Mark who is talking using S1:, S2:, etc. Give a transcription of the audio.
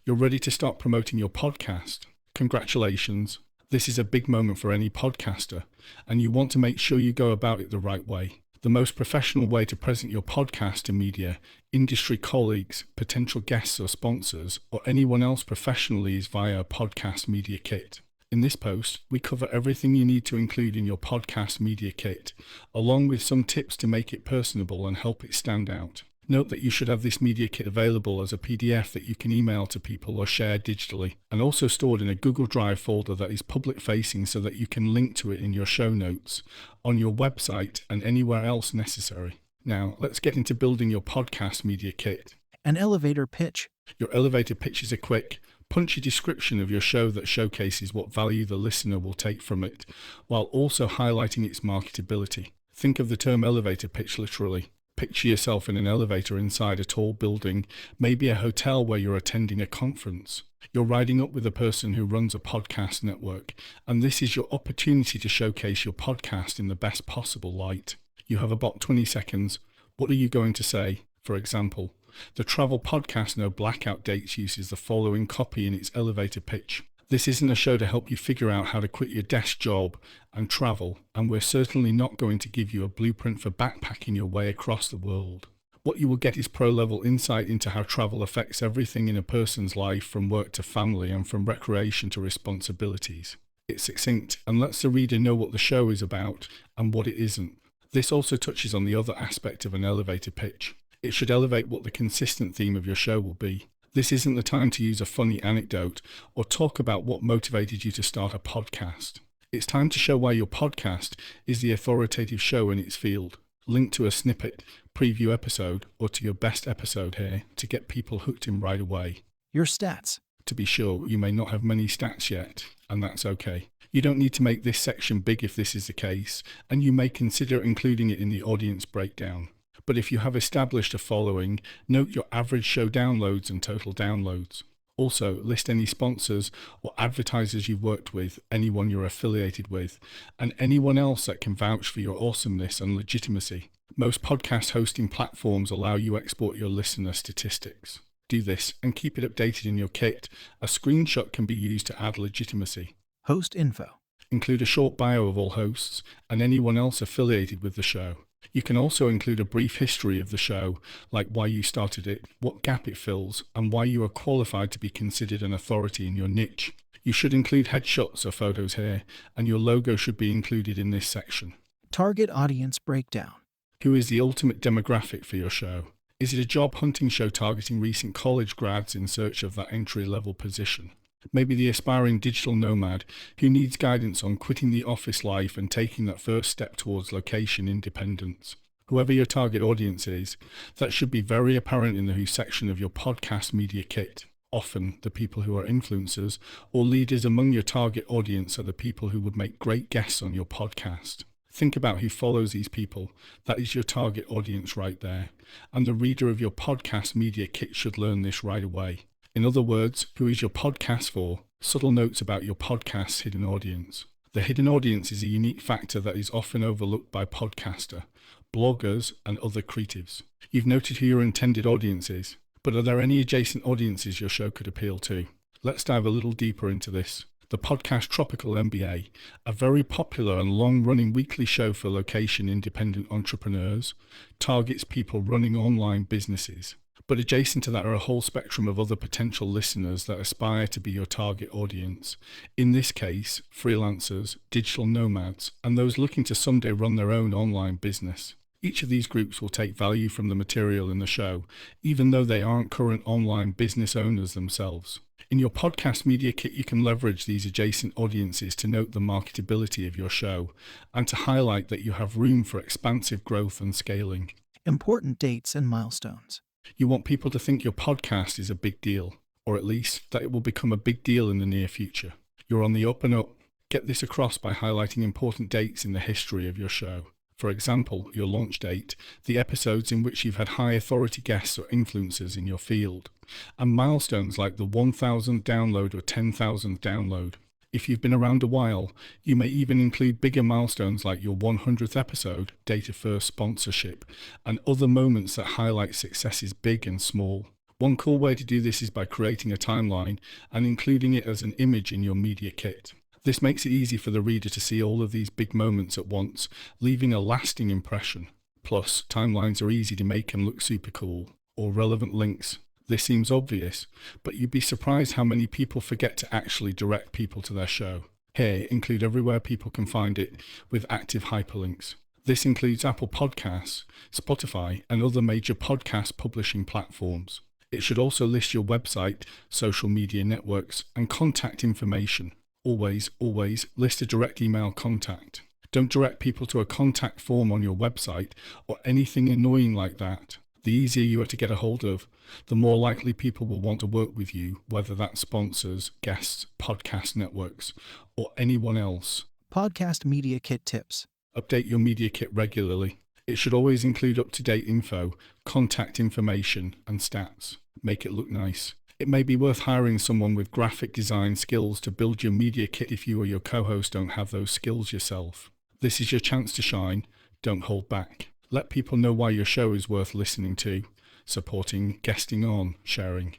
S1: You're ready to start promoting your podcast. Congratulations. This is a big moment for any podcaster, and you want to make sure you go about it the right way. The most professional way to present your podcast to media, industry colleagues, potential guests or sponsors, or anyone else professionally is via a podcast media kit. In this post, we cover everything you need to include in your podcast media kit, along with some tips to make it personable and help it stand out. Note that you should have this media kit available as a PDF that you can email to people or share digitally, and also stored in a Google Drive folder that is public-facing so that you can link to it in your show notes, on your website, and anywhere else necessary. Now, let's get into building your podcast media kit.
S2: An elevator pitch.
S1: Your elevator pitch is a quick, punchy description of your show that showcases what value the listener will take from it, while also highlighting its marketability. Think of the term elevator pitch literally. Picture yourself in an elevator inside a tall building, maybe a hotel where you're attending a conference. You're riding up with a person who runs a podcast network, and this is your opportunity to showcase your podcast in the best possible light. You have about 20 seconds. What are you going to say? For example, the travel podcast No Blackout Dates uses the following copy in its elevator pitch. This isn't a show to help you figure out how to quit your desk job and travel, and we're certainly not going to give you a blueprint for backpacking your way across the world. What you will get is pro-level insight into how travel affects everything in a person's life, from work to family and from recreation to responsibilities. It's succinct and lets the reader know what the show is about and what it isn't. This also touches on the other aspect of an elevator pitch. It should elevate what the consistent theme of your show will be. This isn't the time to use a funny anecdote or talk about what motivated you to start a podcast. It's time to show why your podcast is the authoritative show in its field. Link to a snippet, preview episode, or to your best episode here to get people hooked in right away.
S2: Your stats.
S1: To be sure, you may not have many stats yet, and that's okay. You don't need to make this section big if this is the case, and you may consider including it in the audience breakdown. But if you have established a following, note your average show downloads and total downloads. Also, list any sponsors or advertisers you've worked with, anyone you're affiliated with, and anyone else that can vouch for your awesomeness and legitimacy. Most podcast hosting platforms allow you to export your listener statistics. Do this and keep it updated in your kit. A screenshot can be used to add legitimacy.
S2: Host info.
S1: Include a short bio of all hosts and anyone else affiliated with the show. You can also include a brief history of the show, like why you started it, what gap it fills, and why you are qualified to be considered an authority in your niche. You should include headshots or photos here, and your logo should be included in this section.
S2: Target audience breakdown.
S1: Who is the ultimate demographic for your show? Is it a job hunting show targeting recent college grads in search of that entry-level position? Maybe the aspiring digital nomad who needs guidance on quitting the office life and taking that first step towards location independence. Whoever your target audience is, that should be very apparent in the who section of your podcast media kit. Often, the people who are influencers or leaders among your target audience are the people who would make great guests on your podcast. Think about who follows these people. That is your target audience right there. And the reader of your podcast media kit should learn this right away. In other words, who is your podcast for? Subtle notes about your podcast's hidden audience. The hidden audience is a unique factor that is often overlooked by podcaster, bloggers, and other creatives. You've noted who your intended audience is, but are there any adjacent audiences your show could appeal to? Let's dive a little deeper into this. The podcast Tropical MBA, a very popular and long-running weekly show for location-independent entrepreneurs, targets people running online businesses. But adjacent to that are a whole spectrum of other potential listeners that aspire to be your target audience. In this case, freelancers, digital nomads, and those looking to someday run their own online business. Each of these groups will take value from the material in the show, even though they aren't current online business owners themselves. In your podcast media kit, you can leverage these adjacent audiences to note the marketability of your show and to highlight that you have room for expansive growth and scaling.
S2: Important dates and milestones.
S1: You want people to think your podcast is a big deal, or at least that it will become a big deal in the near future. You're on the up and up. Get this across by highlighting important dates in the history of your show. For example, your launch date, the episodes in which you've had high authority guests or influencers in your field, and milestones like the 1,000th download or 10,000th download. If you've been around a while, you may even include bigger milestones like your 100th episode, data first sponsorship, and other moments that highlight successes big and small. One cool way to do this is by creating a timeline and including it as an image in your media kit. This makes it easy for the reader to see all of these big moments at once, leaving a lasting impression. Plus, timelines are easy to make and look super cool, or relevant links. This seems obvious, but you'd be surprised how many people forget to actually direct people to their show. Here, include everywhere people can find it with active hyperlinks. This includes Apple Podcasts, Spotify, and other major podcast publishing platforms. It should also list your website, social media networks, and contact information. Always list a direct email contact. Don't direct people to a contact form on your website or anything annoying like that. The easier you are to get a hold of, the more likely people will want to work with you, whether that's sponsors, guests, podcast networks, or anyone else.
S2: Podcast Media Kit Tips.
S1: Update your media kit regularly. It should always include up-to-date info, contact information, and stats. Make it look nice. It may be worth hiring someone with graphic design skills to build your media kit if you or your co-host don't have those skills yourself. This is your chance to shine. Don't hold back. Let people know why your show is worth listening to, supporting, guesting on, sharing.